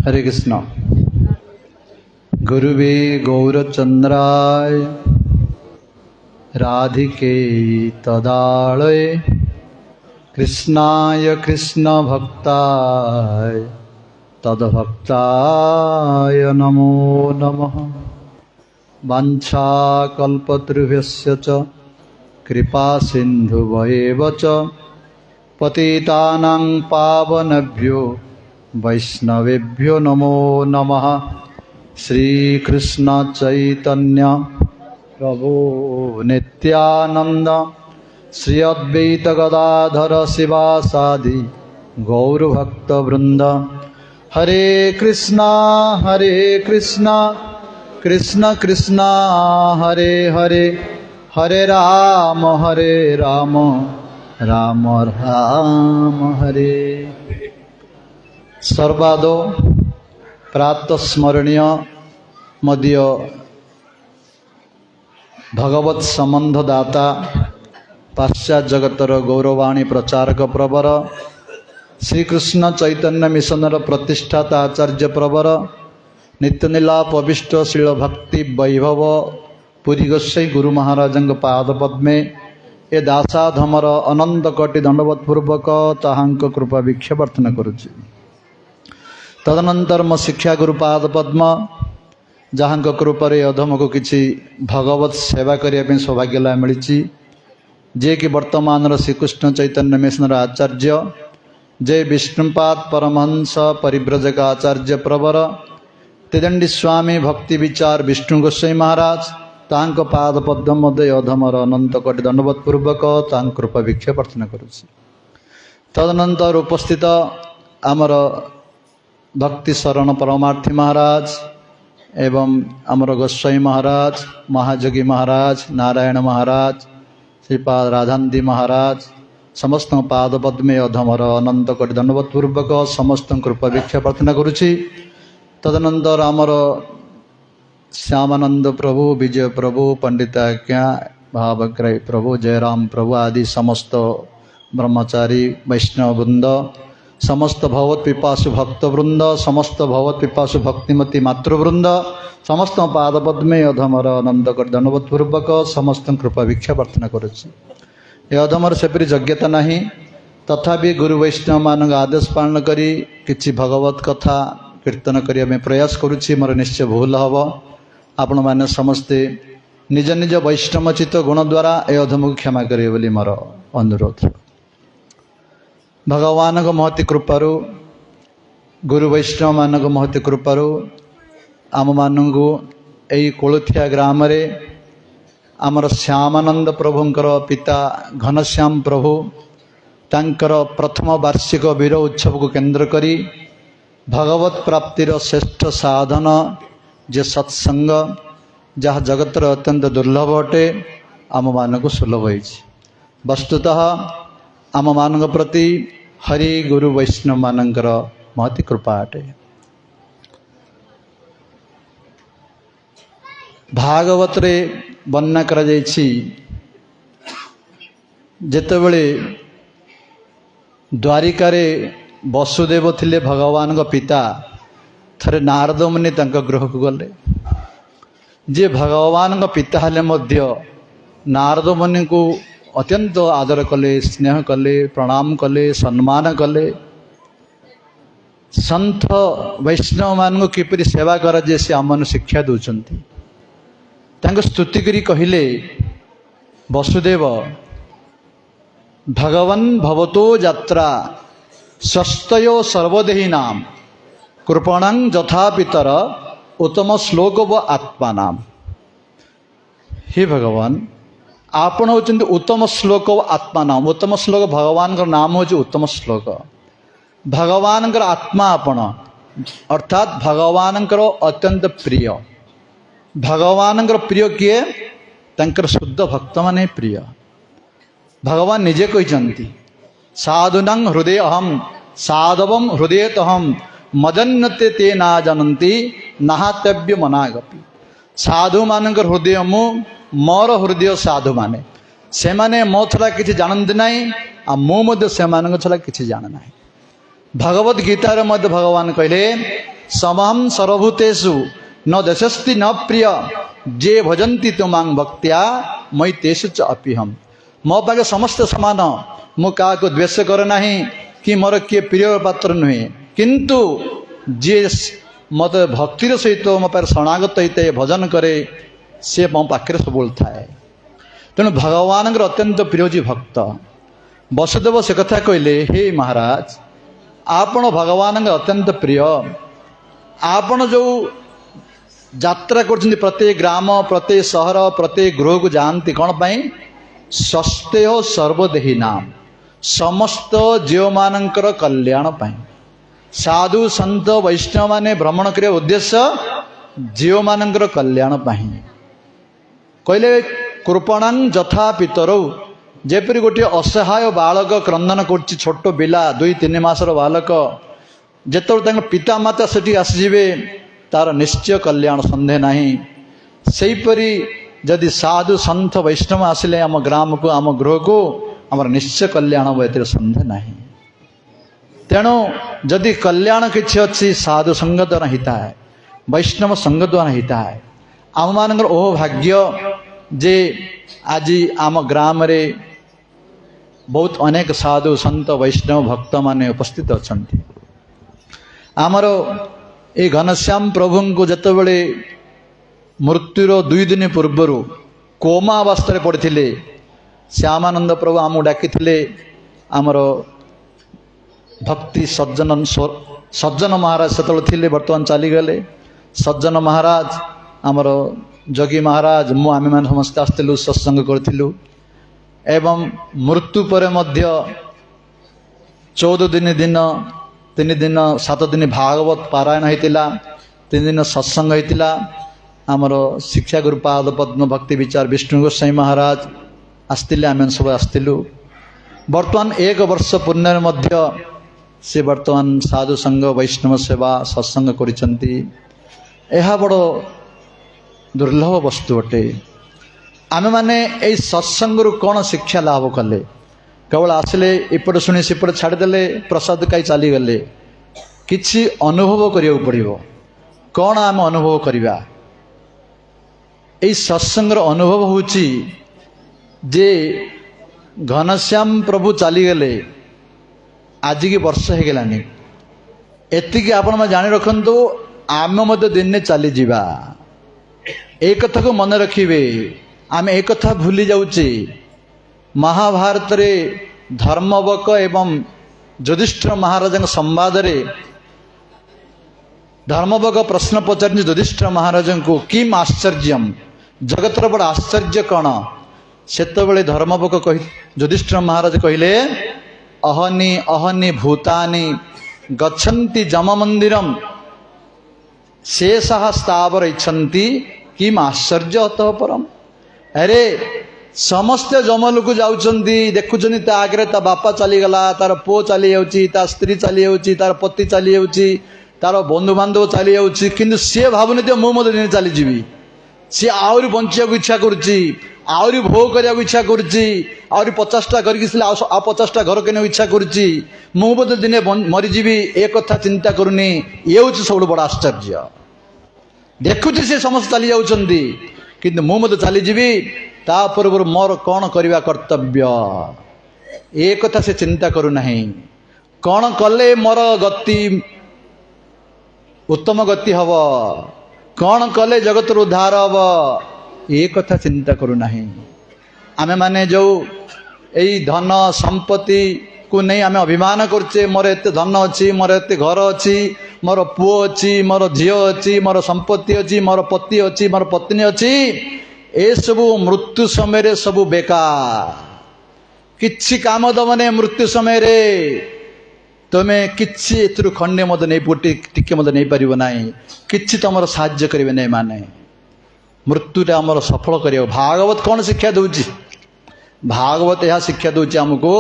हरे कृष्ण। गुरुवे गौरचंद्राय राधिके तदालये कृष्णाय कृष्ण भक्ताय तद्भक्ताय नमो नमः। वाञ्छाकल्पतरुभ्यश्च च कृपा सिन्धुभ्येव च पतितानां पावनेभ्यो वैष्णवेभ्यो नमो नमः। श्रीकृष्ण चैतन्य प्रभु नित्यानंद श्री अद्वैत गदाधर शिवासादि गौरभक्तवृंद। हरे कृष्णा कृष्ण कृष्ण हरे हरे, हरे राम राम राम हरे। सर्वादो प्रातस्मरणीय मध्य भगवत संबंधदाता पाश्चात्य जगतर गौरवाणी प्रचारक प्रवर श्रीकृष्ण चैतन्य मिशनर प्रतिष्ठाता आचार्य प्रवर नित्यनीला पविष्ट शील भक्ति वैभव पुरी गोसाई गुरु महाराज पाद पद्मे ए दासाधमर अनंत कोटि दंडवत पूर्वक ताहांक कृपा भिक्षा प्रार्थना करुछि। तदनंतर मो शिक्षा गुरुपाद पद्म जहाँ कृपार अधम को किसी भगवत सेवा करने सौभाग्य लाभ मिली, जे कि वर्तमान श्रीकृष्ण चैतन्य मिशनर आचार्य जय विष्णुपाद परमहंस परिव्रजक आचार्य प्रवर त्रिदंडी स्वामी भक्ति विचार विष्णु गोसाई महाराज तांको पाद पद्म मध्य अधमर अनंत कोटि दंडवत पूर्वक तांको कृपा भिक्षा प्रार्थना करुछि। तदनंतर उपस्थित आमर भक्ति शरण परमार्थी महाराज एवं आमर गोस्वाई महाराज, महाजोगी महाराज, नारायण महाराज, श्रीपाद राधानंदी महाराज समस्त पाद पद्मे अधमर अनंत कोटि दंडवत पूर्वक समस्त कृपा भिक्षा प्रार्थना करुछि। तदनंतर आमर श्यामानंद प्रभु, विजय प्रभु, पंडिताज्ञा, भावग्राही प्रभु, जयराम प्रभु आदि समस्त ब्रह्मचारी वैष्णव वृंद, समस्त भगवत पिपासु भक्त वृंद, समस्त भगवत पिपासु भक्तिमती मातृवृंद समस्त पाद पद्मे अधमर अनंत कोटि दंडवत पूर्वक समस्त कृपा भिक्षा प्रार्थना करुछि। ए अधमर सेपरी योग्यता नहीं तथापि गुरु वैष्णव मान आदेश पालन करी किछि भगवत कथा कीर्तन करिया में प्रयास करुछि। मोर निश्चय भूल हम, आपण माने समस्ते निज निज वैष्णवचित गुण द्वारा ए अधम को क्षमा करिए बोली मोर अनुरोध। भगवान को महती कृपारू गुरु वैष्णव मान को महती कृपारू आम मानू यही कोलथिया ग्राम रे आमर श्यामानंद प्रभुंकर पिता घनश्याम प्रभु तांकर प्रथम वार्षिक वीर उत्सव को केंद्र करी भगवत प्राप्तिर श्रेष्ठ साधन जे सत्संग जहाँ जगतर अत्यंत दुर्लभ अटे आम मान को सुलभ हो। वस्तुतः आम मान प्रति हरि गुरु वैष्णव मानकर महती कृपा अटे। भागवत रे वर्णना करा जायछि जेतेबेले द्वारिका रे वसुदेव थिले भगवान को पिता थरे नारद मुनि तांका गृह को गले। जे भगवान को पिता हेले मध्य नारद मुनि को अत्यंत आदर कले, स्नेह कले, प्रणाम कले, सम्मान कले। संत वैष्णव मान को किपरि सेवा करा जे से आमन शिक्षा दउचंती। तांको स्तुति करी कहिले वसुदेव भगवन् भवतो यात्रा षष्ठयो सर्वदेही नाम कृपणं यथा पितर उत्तम श्लोक व आत्मा नाम। हे भगवान आपण होचंती उत्तम श्लोक व आत्मा नाम। उत्तम श्लोक भगवान का नाम हो उत्तम श्लोक, भगवान आत्मा आपण अर्थात भगवान अत्यंत प्रिय। भगवान प्रिय किए तंकर शुद्ध भक्त माने प्रिय। भगवान निजे कहते साधुनं हृदय अहम साधवम हृदय तहम मदन्नते ते ना जानती नाहातव्य मनागपि। साधु मानकर हृदय मु मोर हृदय साधु माने से माने मो छड़ा किसी जानती ना आ मु छड़ा किसी जान ना। भगवत गीतार मध्य भगवान कहले समहं सर्वभूतेषु न दशस्ति न प्रिय जे भजन्ति तुमां भक्त्या मयि तेषु च अपिहम। मो पाखे समस्त समान, मु क्या द्वेष करे नाही कि मोर किए प्रिय पात्र नुहे, किंतु जे मत भक्तिर सहित मो पाखे शरणागत होता है भजन करे से मो पाखे सब थाए। तेणु भगवान अत्यंत प्रिय जी भक्त। वसुदेव से कथा कहले, हे महाराज आपण भगवान अत्यंत प्रिय, आपण जो यात्रा कर प्रत्येक ग्राम प्रत्येक सहर प्रत्येक गृह को जाती कौन पाई? स्वस्थेय सर्वदेही नाम, समस्त जीव मानकर कल्याण पाई। साधु संत वैष्णव माने भ्रमण करे उद्देश्य जीव मानकर कल्याण पाई। कहले कृपणां यथा पितरौ, जेपरी गोटे असहाय बालक क्रंदन कर छोट पिला 2-3 मासर बालक जिते पिता माता सेठी आसीजे तार निश्चय कल्याण संदेह नहीं। सेहीपरि जदि साधु संत वैष्णव आसिले आम ग्राम को आम गृह को आम निश्चय कल्याण हम ए संदेह नहीं। तेणु जदि कल्याण किसी अच्छी साधु संग द्वारा हिता है, वैष्णव संग द्वारा हिता है। आम मान ओह भाग्य जे आज आम ग्राम रे बहुत अनेक साधु संत वैष्णव भक्त माने उपस्थित अच्छा। आमर ये घनश्याम प्रभु को जिते बड़े मृत्युर 2 दिन पूर्वर कोमा अवस्था पड़ते श्यामानंद प्रभु आमको डाकी आमर भक्ति सज्जन महाराज से बर्तमान चलीगले। सज्जन महाराज आमर जगी महाराज मु आम मैंने समस्त आसलु सत्संग करूँ एवं मृत्यु पर 14 दिन 3 दिन 7 दिन भागवत पारायण होता, 3 दिन सत्संग होता। आमर शिक्षा गुरु पाद पद्म भक्ति विचार विष्णु गोसाई महाराज आसते आम सब आसलु। बर्तमान 1 वर्ष पूर्ण मध्य से बर्तमान साधु संघ वैष्णव सेवा सत्संग करिसंती। यह बड़ दुर्लभ वस्तु अटे। आम मैंने यही सत्संग कौन शिक्षा लाभ कले? केवल आसिले इपट शुणी सेपट छाड़देले प्रसाद कई चलीगले, किसी अनुभव करिया पड़ो। कौन आम अनुभव करवा? यही सत्संग अनुभव होची जे घनश्याम प्रभु चलीगले आज की वर्ष हो गलानी। एतिकी आपण जानी रखंतु आम मत दिन चली जीवा। एक कथा को मन रखिए, आम एक कथा भूली जाऊे। महाभारत रे धर्मवक एवं युधिष्ठिर महाराज संवाद रे धर्मवक प्रश्न पचार युधिष्ठिर महाराज को किम आश्चर्य, जगतर बड़ आश्चर्य कौन? सेतबेले धर्मवक कही युधिष्ठिर महाराज कहले, अहनि अहनि भूतानि गच्छन्ति जम मंदिरम शेषः स्थावर इच्छन्ति किम आश्चर्य अतः परम। अरे समस्त जमल को जाउछन्ति, देखुछन्ति ता आगे ता बापा चलीगला, तार पुओ चली जाउची, ता स्त्री चली जाउची, तार पति चली जाउची, तार बंधु बांधव चली जाउची, किंतु सी भावुनि मु मत दिन चली जीवी। सी आहरी बंचिया इच्छा करुच्ची, आहरी भोग करने इच्छा करुच्ची, आहरी 50टा करके 50टा घर के इच्छा करुच्ची, मु मत दिने मरीजी। एक कथा चिंता करूनी, ये हूँ सब बड़ा आश्चर्य। देखुची से समस्त चली जाउछन्ति, किंतु मु मत चली जीवी, ता पूर्व मोर कौन करवा कर्तव्य एक कथा से चिंता करू नहीं। कौन कले मोर गति उत्तम गति हब, कौन कले जगत उद्धार हब, एक कथा चिंता करू नहीं। आमे माने जो यही धन संपत्ति को नहीं आमे अभिमान करछे, मोर एते धन अच्छी, मोर एते घर अच्छी, मोर पुओ अच्छी, मोर झील अच्छी, मोर संपत्ति अच्छी, मोर पति अच्छी, मोर पत्नी अच्छी, ए सबू मृत्यु समय सबू बेकार। किछि काम दमने मृत्यु समय रे तुम्हें किछि एथुरु खंडे मत नहीं पुटी टिके मत नहीं पारिबो नाही, किछि तमर साहाय्य करिवे नहीं। माने मृत्युटा आमर सफल करियो। भागवत कौन शिक्षा दउची? भागवत यह शिक्षा दउची हमको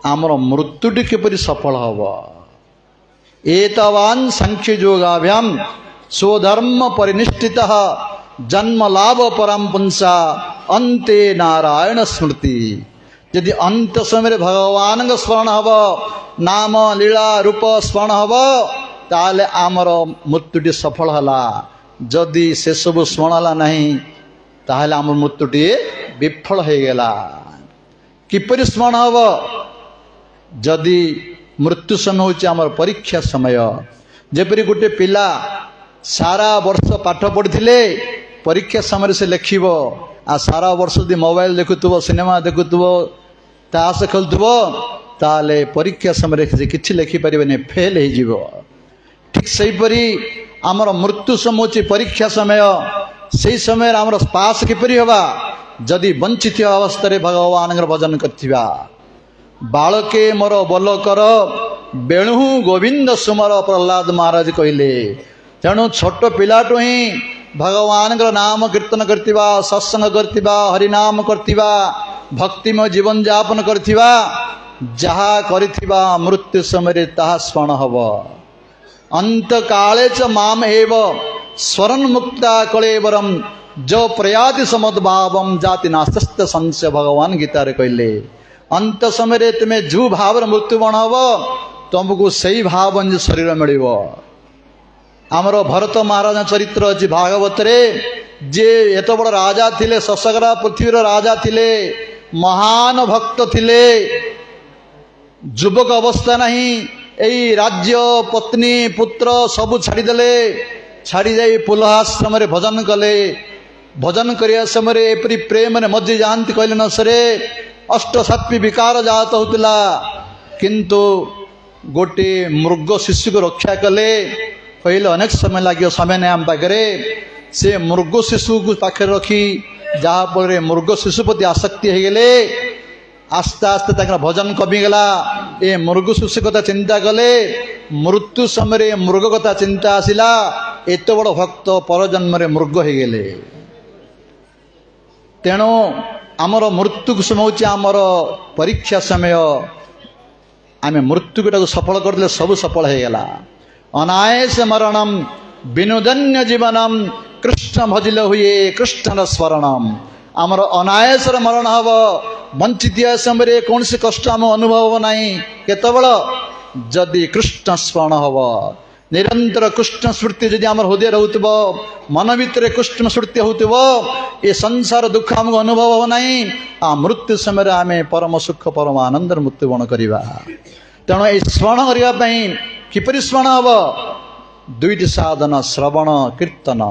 आमर मृत्युटी किपरि सफल हब। एतवान सांख्य योगाभ्याम स्वधर्म परिनिष्ठितः जन्म लाभ परम पुंसा अंते नारायण स्मृति। यदि अंत समय भगवान स्मरण हब, नाम लीला रूप स्मरण हब, ताले आमर मृत्युटी सफल हला जदि से सब स्मरणला नहीं ताहले आम मृत्युटी विफल हो गला किपरि स्मरण हम जदि मृत्यु समय हूँ आम परीक्षा समय जेपरी गोटे पिला सारा वर्ष पाठ पढ़ी परीक्षा समय से लिखब आ सारा वर्ष यदि मोबाइल देखुव सिनेमा देखुव ताश खेलुव ताले परीक्षा समय किसी लिखिपारे फेल हो ठीक सेहीपरि आमर मृत्यु समय हूँ परीक्षा समय से समय आमर पास किपरि हवा जदि वंचित अवस्था भगवान भजन करथिबा बालके मोर बोल कर बेणु गोविंद सुमर प्रहलाद महाराज कहले तेणु छोट पिलाटू ही भगवान नाम कीर्तन करथिबा सत्संग करथिबा हरिनाम करथिबा भक्तिमय जीवन यापन करथिबा जहा करथिबा मृत्यु समय ताहा स्मरण हब अंत काले च माम एव स्वरन मुक्ता कलेवरम जो प्रयाति समद्भावम जाति नास्ते संशय भगवान गीतारे कहले अंत समय तुम्हें जो भाव मृत्यु बण हम तुमको सही भाव शरीर मिल आमर भरत महाराज चरित्र अच्छी भागवत रे जे एत बड़ राजा थिले ससगरा पृथ्वीर राजा थिले महान भक्त थिले युवक अवस्था नहीं यही राज्य पत्नी पुत्र सबू छाड़देले छाड़ी जाई पुलहाश्रम रे भजन कले भजन करिया समय एपरी प्रेम ने मध्य जाती कहले न सरे अष्ट सात्वी विकार जात होता किंतु गोटे मृग शिशु को रक्षा कले कहले अनेक समय लगे समय नहीं आम पाखे से मृग शिशु को पाखे रखी जहाँफल मृग शिशु प्रति आसक्ति हो गले आस्ते आस्ते भजन कमिगला ए मृग शिशु कथा चिंता कले मृत्यु समय मृग कथा चिंता आसला एत बड़ भक्त परजन्म मृग हो गले तेणु आमर मृत्यु समय हूँ आमर परीक्षा समय आम मृत्यु को सफल करदे सब सफल हो गला अनायस मरणम विनोदन्य जीवनम कृष्ण भजिले हुए कृष्ण स्मरणम आमर अनायस मरण हम वंचित समय कौन सी कष्ट आम अनुभव नहीं केतबल जदि कृष्ण स्मरण हम निरंतर कृष्ण स्मृति जदि आम हृदय रोथब मन भितर कृष्ण स्मृति होथब ये संसार दुख आमको अनुभव हो नहीं आ मृत्यु समय आम परम सुख परम आनंद मृत्युवरण करवा तेणु ये स्मरण करने किपरि स्मरण हम दुईटी साधन श्रवण कीर्तन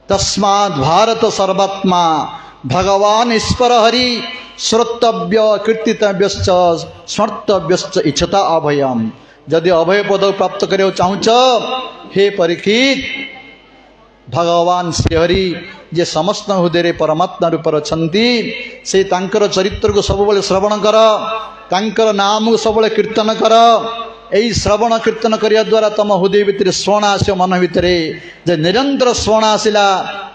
तस्माद् भारत सर्वात्मा भगवान ईश्वर हरि श्रोतव्य कीर्तितव्य स्मर्तव्य इच्छता अभयम जदि अभय पद प्राप्त करियो चाहूच हे परीक्षित भगवान श्रीहरि जे समस्त हृदय परमात्मा रूप अछंती से तांकर चरित्र को सब श्रवण कर तांकर नाम को सब कीर्तन कर यही श्रवण कीर्तन करने द्वारा तुम हृदय भितर स्मरण आस मन भितर जे निरंतर स्मरण आसला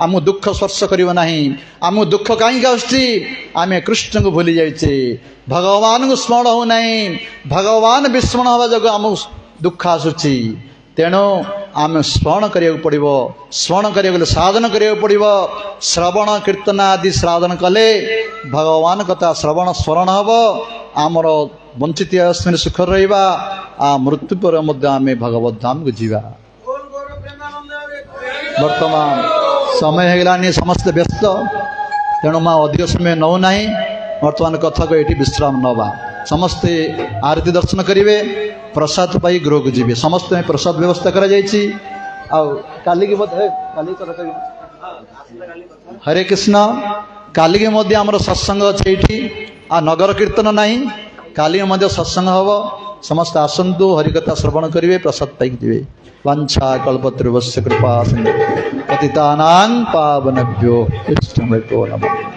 आम दुख स्पर्श करना आम दुख कहीं आसुची आम कृष्ण को भूली जाइए भगवान को स्मरण हो नहीं भगवान विस्मरण हवा जगह आम दुख आसुची तेणु आम स्मरण करिया पड़ो स्मरण करिया साधन करिया पड़ो श्रवण कीर्तन आदि साधन कले भगवान कथा श्रवण स्मरण हम आमर वंचित अस्मिन सुख रहा आ मृत्यु पर आम भगवत धाम को जीवा वर्तमान समय होगलानी समस्त व्यस्त तेणु माँ अधिक समय नौ ना वर्तमान कथा को ये विश्राम नवा समस्ते आरती दर्शन करेंगे प्रसाद पाई गृह को जी समस्त प्रसाद व्यवस्था करा काली की हरे कृष्ण काली की आमर सत्संग अच्छे ये आ नगर कीर्तन नहीं काली सत्संग हम समस्त आसतु हरिकथा श्रवण करेंगे प्रसाद पाई जी वांछा कल्पतरुवस्य कृपा पतितानां पावनेभ्यो वैष्णवेभ्यो नमः।